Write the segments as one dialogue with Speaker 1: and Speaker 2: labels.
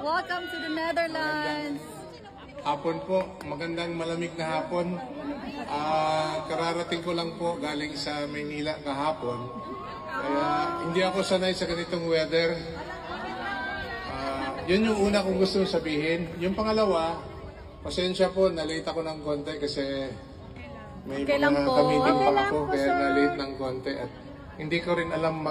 Speaker 1: Welcome to the Netherlands.
Speaker 2: Hapon po, magandang malamig na hapon. Kararating ko lang po galing sa Maynila kahapon. Kaya hindi ako sanay sa ganitong weather. Yun yung una kong gusto sabihin. Yung pangalawa, pasensya po, na-late ako ng konti kasi may mga ka-meeting pa ako kaya na-late ng konti. At hindi ko rin alam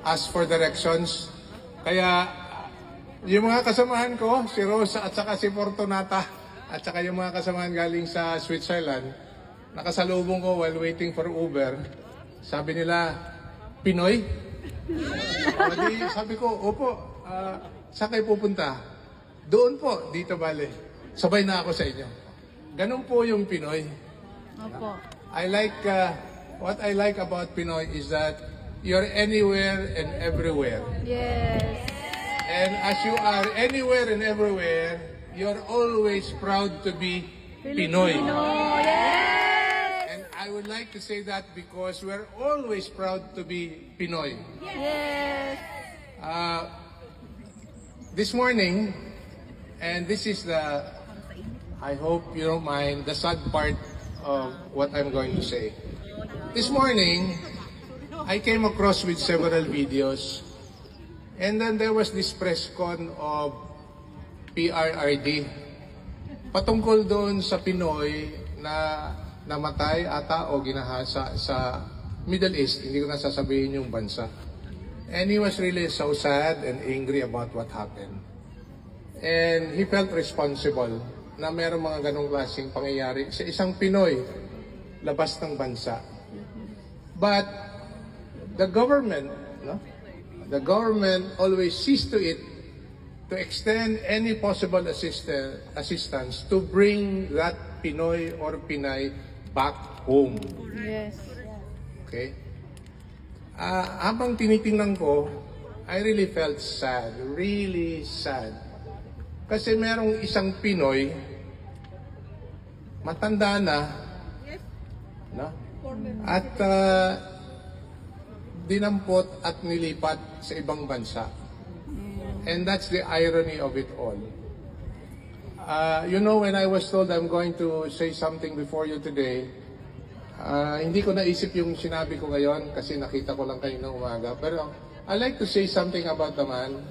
Speaker 2: ask for directions. Kaya yung mga kasamahan ko, si Rosa at saka si Fortunata at saka yung mga kasamahan galing sa Switzerland, nakasalubong ko while waiting for Uber. Sabi nila, Pinoy? Sabi ko, opo, saan kayo pupunta? Doon po, dito bale. Sabay na ako sa inyo. Ganun po yung Pinoy.
Speaker 1: Opo.
Speaker 2: What I like about Pinoy is that you're anywhere and everywhere.
Speaker 1: Yes.
Speaker 2: And as you are anywhere and everywhere, you're always proud to be Pinoy.
Speaker 1: Yes.
Speaker 2: And I would like to say that because we're always proud to be Pinoy.
Speaker 1: Yes.
Speaker 2: This morning, and this is I hope you don't mind, the sad part of what I'm going to say. This morning, I came across with several videos, and then there was this press con of PRRD patungkol doon sa Pinoy na namatay ata o ginahasa sa Middle East. Hindi ko na sasabihin yung bansa. And he was really so sad and angry about what happened. And he felt responsible na mayroong mga ganong klaseng pangyayari sa isang Pinoy labas ng bansa. But the government always sees to it to extend any possible assistance to bring that Pinoy or Pinay back home.
Speaker 1: Yes.
Speaker 2: Okay? Habang tinitingnan ko, I really felt sad, really sad. Kasi merong isang Pinoy, matanda na, no? At dinampot at nilipat sa ibang bansa. And that's the irony of it all. When I was told I'm going to say something before you today, hindi ko naisip yung sinabi ko ngayon kasi nakita ko lang kayo ng umaga. Pero I'd like to say something about the man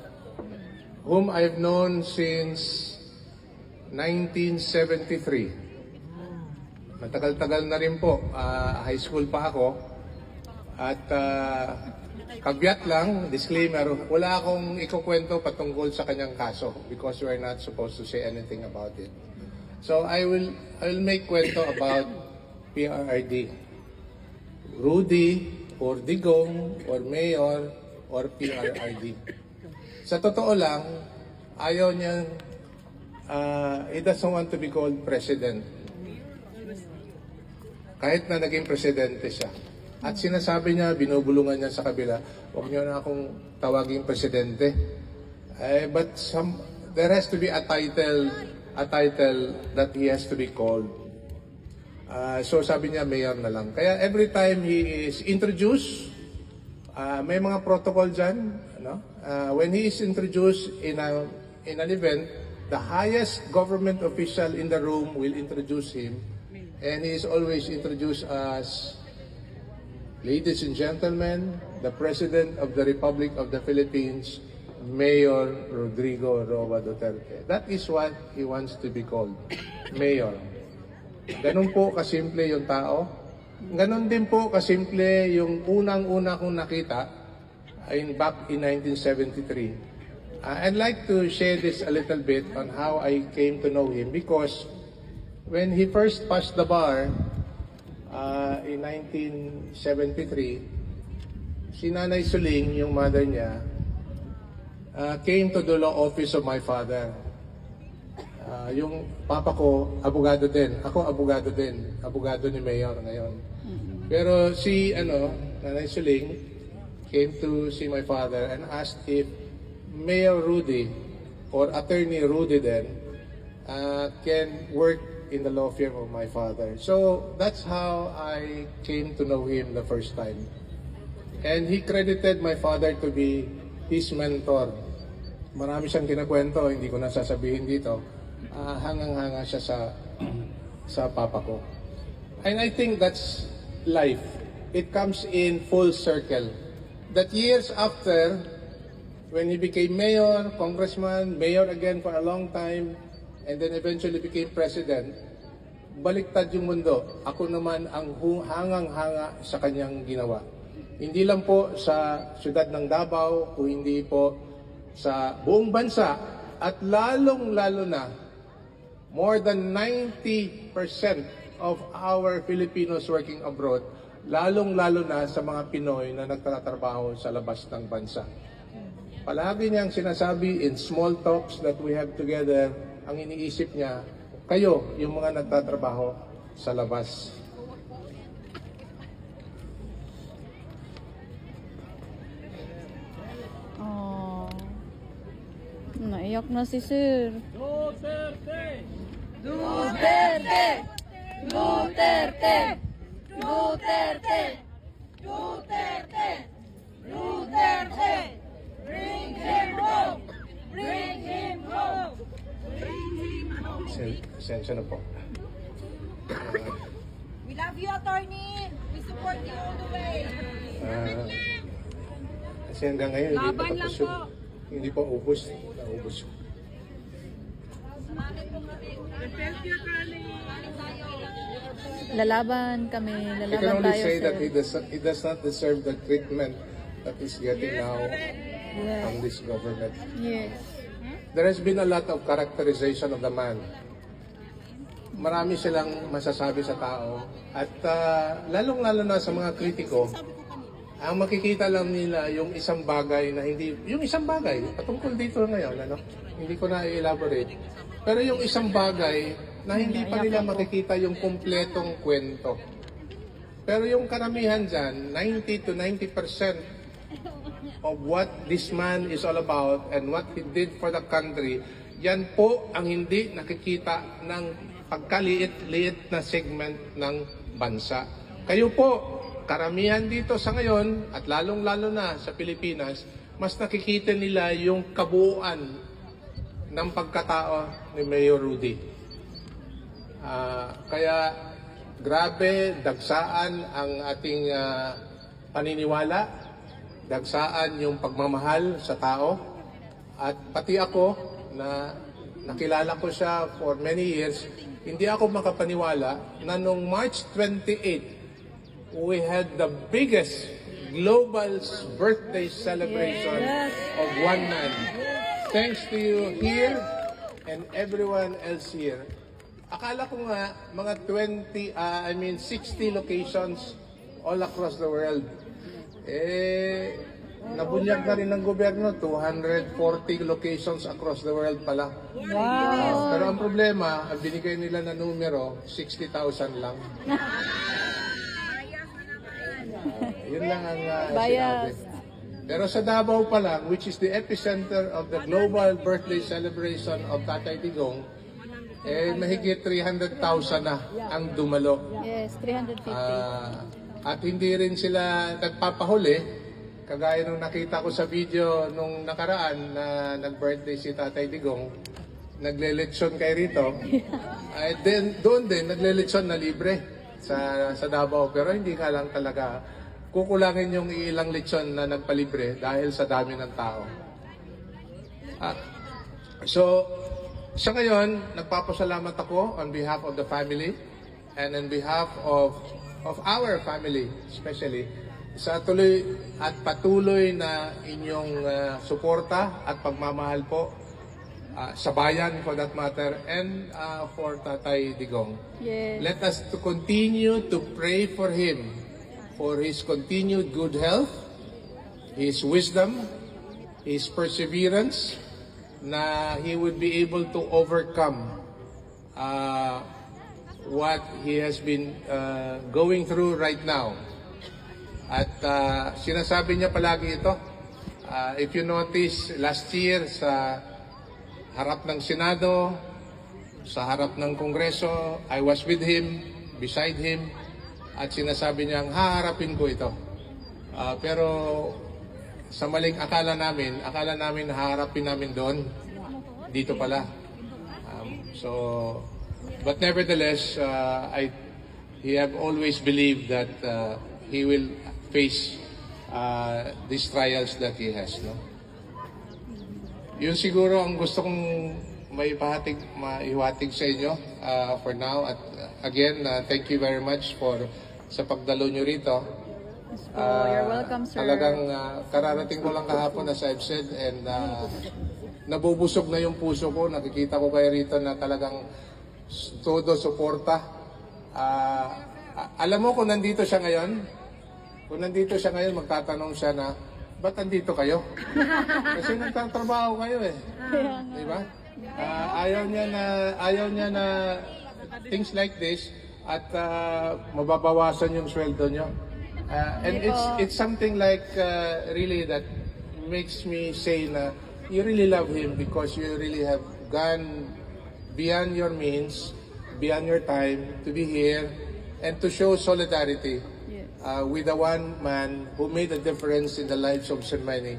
Speaker 2: whom I've known since 1973. Matagal-tagal na rin po. High school pa ako. At kabyat lang, disclaimer, wala akong ikukwento patungkol sa kanyang kaso because we're not supposed to say anything about it. So I will make kwento about PRRD. Rudy or Digong or Mayor or PRRD. Sa totoo lang, ayaw niyang, he doesn't want to be called president. Kahit na naging presidente siya. At sinasabi niya, binubulungan niya sa kabila, huwag niyo na akong tawaging presidente. But there has to be a title that he has to be called. So sabi niya, mayor na lang. Kaya every time he is introduced, may mga protocol dyan. When he is introduced in an event, the highest government official in the room will introduce him. And he is always introduced as, ladies and gentlemen, the President of the Republic of the Philippines, Mayor Rodrigo Roa Duterte. That is what he wants to be called, Mayor. Ganun po kasimple yung tao. Ganun din po kasimple yung unang-una kong nakita back in 1973. I'd like to share this a little bit on how I came to know him because when he first passed the bar in 1973, si Nanay Suling, yung mother niya, came to the law office of my father. Yung papa ko, abogado din. Ako, abogado din. Abogado ni Mayor ngayon. Pero Nanay Suling came to see my father and asked if Mayor Rudy or Attorney Rudy then can work in the law firm of my father. So that's how I came to know him the first time. And he credited my father to be his mentor. Marami siyang kinakwento, hindi ko na sasabihin dito. Hangang-hanga siya sa papa ko. And I think that's life. It comes in full circle. That years after, when he became mayor, congressman, mayor again for a long time, and then eventually became president, baliktad yung mundo. Ako naman ang hangang-hanga sa kanyang ginawa. Hindi lang po sa siyudad ng Davao, kung hindi po sa buong bansa, at lalong-lalo na, more than 90% of our Filipinos working abroad, lalong-lalo na sa mga Pinoy na nagtatrabaho sa labas ng bansa. Palagi niyang sinasabi in small talks that we have together, ang iniisip niya, kayo, yung mga nagtatrabaho sa labas.
Speaker 1: Oh. Naiyak na si Sir.
Speaker 3: Duterte!
Speaker 1: Duterte! Duterte! Duterte! Duterte! Duterte! Bring him home! Bring him home!
Speaker 2: Sensya na po.
Speaker 4: We love you, attorney. We support you all the way.
Speaker 2: Kasi hanggang ngayon, hindi pa tapos yung... Hindi pa ubos. Naubos.
Speaker 1: Lalaban kami,
Speaker 2: I can
Speaker 1: lalaban
Speaker 2: only
Speaker 1: tayo,
Speaker 2: say
Speaker 1: Sir.
Speaker 2: that he does not deserve the treatment that he's getting now
Speaker 1: Yes.
Speaker 2: from this government.
Speaker 1: Yes.
Speaker 2: There has been a lot of characterization of the man. Marami silang masasabi sa tao at lalong-lalo na sa mga kritiko, ang makikita lang nila yung isang bagay na hindi, yung isang bagay, patungkol dito ngayon, ano? Hindi ko na i-elaborate. Pero yung isang bagay na hindi pa nila makikita yung kumpletong kwento. Pero yung karamihan dyan, 90 to 90% of what this man is all about and what he did for the country, yan po ang hindi nakikita ng pagkaliit-liit na segment ng bansa. Kayo po, karamihan dito sa ngayon, at lalong-lalo na sa Pilipinas, mas nakikita nila yung kabuuan ng pagkatao ni Mayor Rudy. Kaya grabe, dagsaan ang ating paniniwala, dagsaan yung pagmamahal sa tao, at pati ako na nakilala ko siya for many years, hindi ako makapaniwala na noong March 28, we had the biggest global birthday celebration of one man. Thanks to you here and everyone else here. Akala ko nga mga 60 locations all across the world. Nabunyag na rin ng gobyerno, 240 locations across the world pala.
Speaker 1: Wow!
Speaker 2: Pero ang problema, ang binigay nila na numero, 60,000 lang. Yun lang ang sinabi. Pero sa Davao pa lang, which is the epicenter of the global birthday celebration of Tatay Digong, mahigit 300,000 na ang dumalo.
Speaker 1: Yes, 350.
Speaker 2: At hindi rin sila nagpapahuli, kagaya nung nakita ko sa video nung nakaraan na nag-birthday si Tatay Digong, nagle-lechon kay rito. Doon din, nagle-lechon na libre sa Davao. Pero hindi ka lang talaga kukulangin yung ilang lechon na nagpalibre dahil sa dami ng tao. So, sa ngayon, nagpapasalamat ako on behalf of the family and on behalf of our family especially sa tuloy at patuloy na inyong suporta at pagmamahal po sa bayan for that matter and for Tatay Digong.
Speaker 1: Yes.
Speaker 2: Let us to continue to pray for him, for his continued good health, his wisdom, his perseverance, na he would be able to overcome what he has been going through right now. At sinasabi niya palagi ito. If you notice, last year sa harap ng Senado, sa harap ng Kongreso, I was with him, beside him, at sinasabi niya, haharapin ko ito. Pero sa maling akala namin haharapin namin doon. Dito pala. But nevertheless, he have always believed that he will face these trials that he has. No? Yun siguro ang gusto kong maihawatig sa inyo for now. At again, thank you very much sa pagdalo nyo rito.
Speaker 1: You're welcome, sir.
Speaker 2: Talagang kararating ko lang kahapon, as I've said, and nabubusog na yung puso ko. Nakikita ko kayo rito na talagang todo suporta. Alam mo kung nandito siya ngayon, magtatanong siya na, ba't nandito kayo? Kasi nagtatrabaho kayo eh. Di ba? Ayaw niya na things like this at mababawasan yung sweldo niyo. And it's something like really that makes me say na you really love him because you really have gone beyond your means, beyond your time to be here and to show solidarity with the one man who made a difference in the lives of so many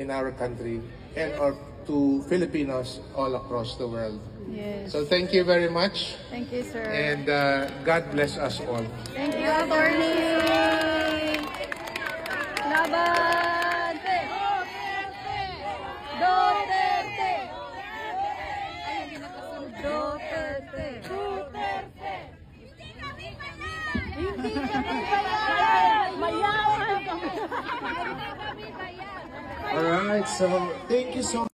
Speaker 2: in our country and or to Filipinos all across the world.
Speaker 1: Yes.
Speaker 2: So thank you very much.
Speaker 1: Thank you, sir.
Speaker 2: And God bless us all.
Speaker 1: Thank you, attorney. Laban! Duterte! Duterte! Duterte! Hindi kami bayan! Mayaman kami!
Speaker 5: Alright, so thank you so much.